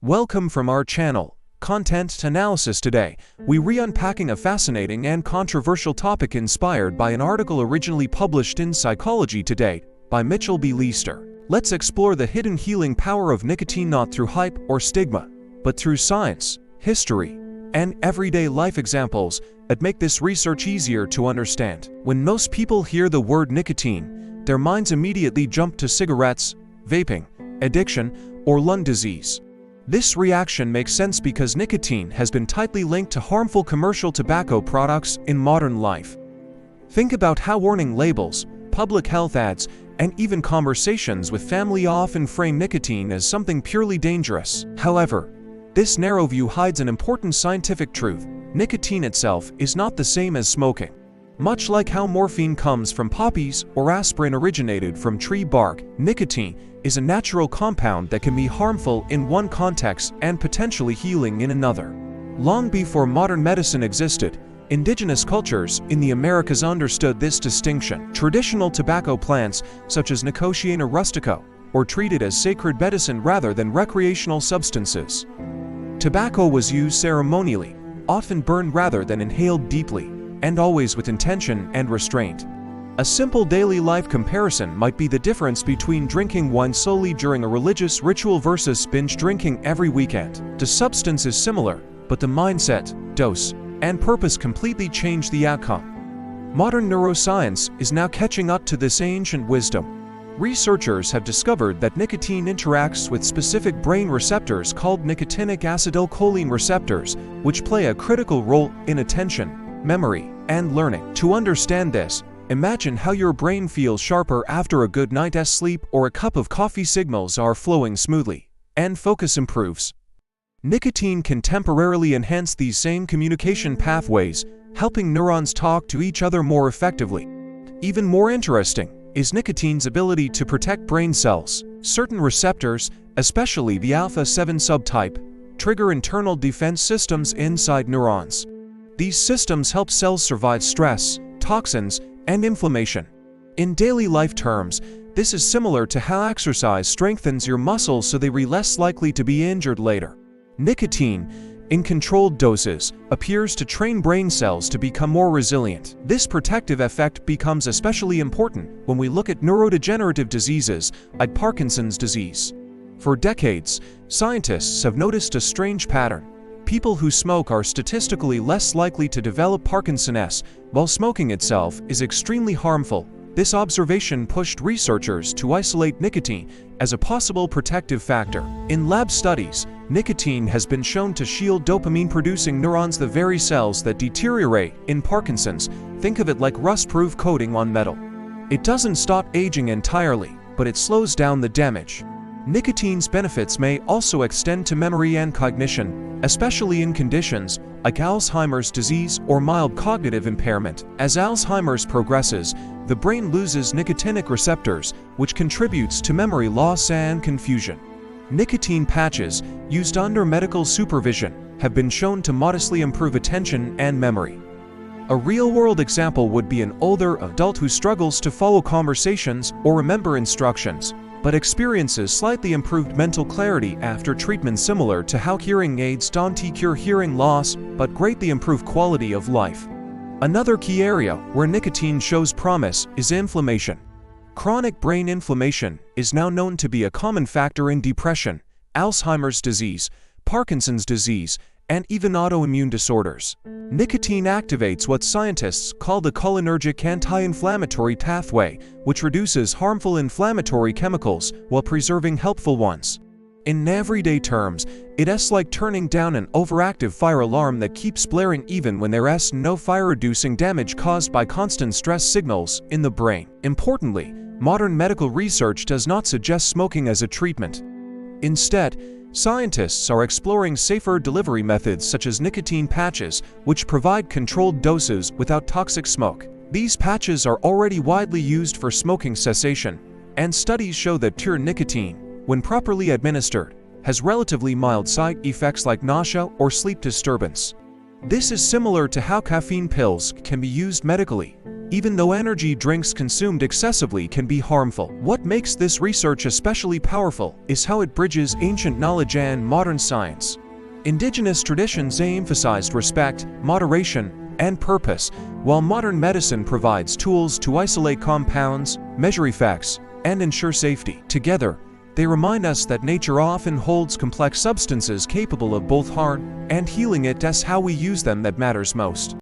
Welcome from our channel, Content Analysis. Today, we re-unpacking a fascinating and controversial topic inspired by an article originally published in Psychology Today by Mitchell B. Liester. Let's explore the hidden healing power of nicotine not through hype or stigma, but through science, history, and everyday life examples that make this research easier to understand. When most people hear the word nicotine, their minds immediately jump to cigarettes, vaping, addiction, or lung disease. This reaction makes sense because nicotine has been tightly linked to harmful commercial tobacco products in modern life. Think about how warning labels, public health ads, and even conversations with family often frame nicotine as something purely dangerous. However, this narrow view hides an important scientific truth. Nicotine itself is not the same as smoking. Much like how morphine comes from poppies or aspirin originated from tree bark, nicotine is a natural compound that can be harmful in one context and potentially healing in another. Long before modern medicine existed, indigenous cultures in the Americas understood this distinction. Traditional tobacco plants, such as Nicotiana rustica, were treated as sacred medicine rather than recreational substances. Tobacco was used ceremonially, often burned rather than inhaled deeply, and always with intention and restraint. A simple daily life comparison might be the difference between drinking wine solely during a religious ritual versus binge drinking every weekend. The substance is similar, but the mindset, dose, and purpose completely change the outcome. Modern neuroscience is now catching up to this ancient wisdom. Researchers have discovered that nicotine interacts with specific brain receptors called nicotinic acetylcholine receptors, which play a critical role in attention, memory, and learning. To understand this, imagine how your brain feels sharper after a good night's sleep or a cup of coffee. Signals are flowing smoothly, and focus improves. Nicotine can temporarily enhance these same communication pathways, helping neurons talk to each other more effectively. Even more interesting is nicotine's ability to protect brain cells. Certain receptors, especially the alpha-7 subtype, trigger internal defense systems inside neurons. These systems help cells survive stress, toxins, and inflammation. In daily life terms, this is similar to how exercise strengthens your muscles so they are less likely to be injured later. Nicotine, in controlled doses, appears to train brain cells to become more resilient. This protective effect becomes especially important when we look at neurodegenerative diseases like Parkinson's disease. For decades, scientists have noticed a strange pattern. People who smoke are statistically less likely to develop Parkinson's, while smoking itself is extremely harmful. This observation pushed researchers to isolate nicotine as a possible protective factor. In lab studies, nicotine has been shown to shield dopamine-producing neurons, the very cells that deteriorate in Parkinson's. Think of it like rust-proof coating on metal. It doesn't stop aging entirely, but it slows down the damage. Nicotine's benefits may also extend to memory and cognition, especially in conditions like Alzheimer's disease or mild cognitive impairment. As Alzheimer's progresses, the brain loses nicotinic receptors, which contributes to memory loss and confusion. Nicotine patches, used under medical supervision, have been shown to modestly improve attention and memory. A real-world example would be an older adult who struggles to follow conversations or remember instructions, but experiences slightly improved mental clarity after treatment, similar to how hearing aids don't cure hearing loss but greatly improve quality of life. Another key area where nicotine shows promise is inflammation. Chronic brain inflammation is now known to be a common factor in depression, Alzheimer's disease, Parkinson's disease, and even autoimmune disorders. Nicotine activates what scientists call the cholinergic anti-inflammatory pathway, which reduces harmful inflammatory chemicals while preserving helpful ones. In everyday terms, it's like turning down an overactive fire alarm that keeps blaring even when there's no fire-reducing damage caused by constant stress signals in the brain. Importantly, modern medical research does not suggest smoking as a treatment. Instead, scientists are exploring safer delivery methods such as nicotine patches, which provide controlled doses without toxic smoke. These patches are already widely used for smoking cessation, and studies show that pure nicotine, when properly administered, has relatively mild side effects like nausea or sleep disturbance. This is similar to how caffeine pills can be used medically, even though energy drinks consumed excessively can be harmful. What makes this research especially powerful is how it bridges ancient knowledge and modern science. Indigenous traditions emphasized respect, moderation, and purpose, while modern medicine provides tools to isolate compounds, measure effects, and ensure safety. Together, they remind us that nature often holds complex substances capable of both harm and healing. It is how we use them that matters most.